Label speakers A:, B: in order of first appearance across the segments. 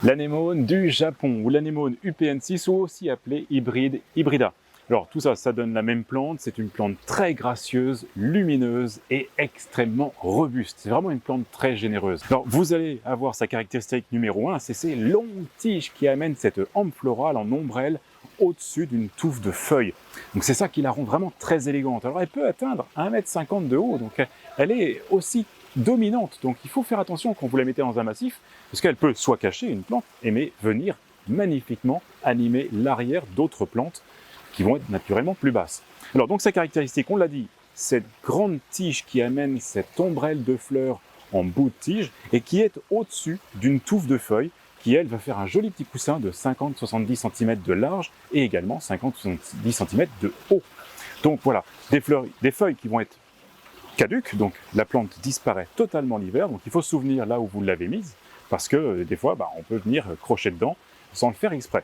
A: L'anémone du Japon ou l'anémone UPN6 ou aussi appelée hybrida. Alors tout ça, ça donne la même plante, c'est une plante très gracieuse, lumineuse et extrêmement robuste. C'est vraiment une plante très généreuse. Alors vous allez avoir sa caractéristique numéro 1, c'est ces longues tiges qui amènent cette hampe florale en ombrelle au-dessus d'une touffe de feuilles. Donc c'est ça qui la rend vraiment très élégante. Alors elle peut atteindre 1,50 m de haut, donc elle est aussi dominante. Donc il faut faire attention quand vous la mettez dans un massif, parce qu'elle peut soit cacher une plante, mais venir magnifiquement animer l'arrière d'autres plantes qui vont être naturellement plus basses. Alors donc sa caractéristique, on l'a dit, cette grande tige qui amène cette ombrelle de fleurs en bout de tige et qui est au-dessus d'une touffe de feuilles qui, elle, va faire un joli petit coussin de 50-70 cm de large et également 50-70 cm de haut. Donc voilà, des feuilles qui vont être caduques, donc la plante disparaît totalement l'hiver, donc il faut se souvenir là où vous l'avez mise, parce que des fois, on peut venir crocher dedans sans le faire exprès.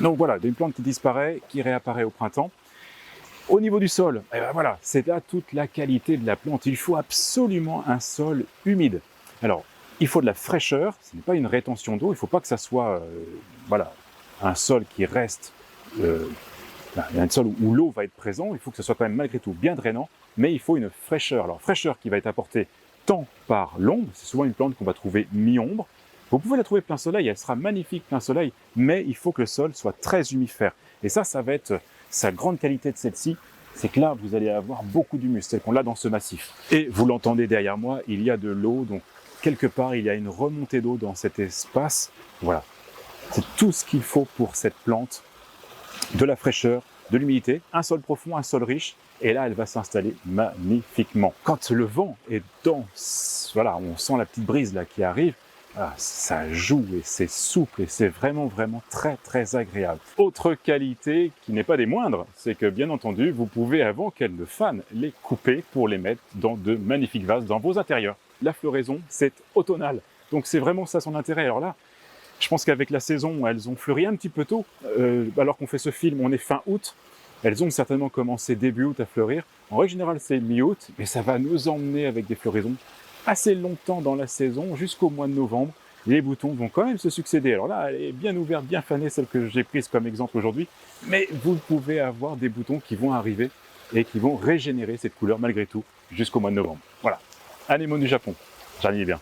A: Donc voilà, une plante qui disparaît, qui réapparaît au printemps. Au niveau du sol, voilà, c'est là toute la qualité de la plante. Il faut absolument un sol humide. Alors, il faut de la fraîcheur, ce n'est pas une rétention d'eau, il ne faut pas que ça soit un sol qui reste, un sol où l'eau va être présente, il faut que ce soit quand même malgré tout bien drainant, mais il faut une fraîcheur. Alors, fraîcheur qui va être apportée tant par l'ombre, c'est souvent une plante qu'on va trouver mi-ombre. Vous pouvez la trouver plein soleil, elle sera magnifique plein soleil, mais il faut que le sol soit très humifère. Et ça va être sa grande qualité de celle-ci, c'est que là, vous allez avoir beaucoup d'humus, celle qu'on a dans ce massif. Et vous l'entendez derrière moi, il y a de l'eau, donc quelque part, il y a une remontée d'eau dans cet espace. Voilà, c'est tout ce qu'il faut pour cette plante, de la fraîcheur, de l'humidité, un sol profond, un sol riche, et là, elle va s'installer magnifiquement. Quand le vent est dense, voilà, on sent la petite brise là qui arrive, ça joue et c'est souple et c'est vraiment très très agréable. Autre qualité qui n'est pas des moindres, c'est que bien entendu, vous pouvez, avant qu'elles ne fanent, les couper pour les mettre dans de magnifiques vases dans vos intérieurs. La floraison, c'est automnal, donc c'est vraiment ça son intérêt. Alors là, je pense qu'avec la saison, elles ont fleuri un petit peu tôt, alors qu'on fait ce film, on est fin août, elles ont certainement commencé début août à fleurir. En règle générale, c'est mi-août, mais ça va nous emmener avec des floraisons assez longtemps dans la saison, jusqu'au mois de novembre. Les boutons vont quand même se succéder. Alors là, elle est bien ouverte, bien fanée, celle que j'ai prise comme exemple aujourd'hui, mais vous pouvez avoir des boutons qui vont arriver et qui vont régénérer cette couleur malgré tout jusqu'au mois de novembre. Voilà, anémone du Japon, j'en ai bien.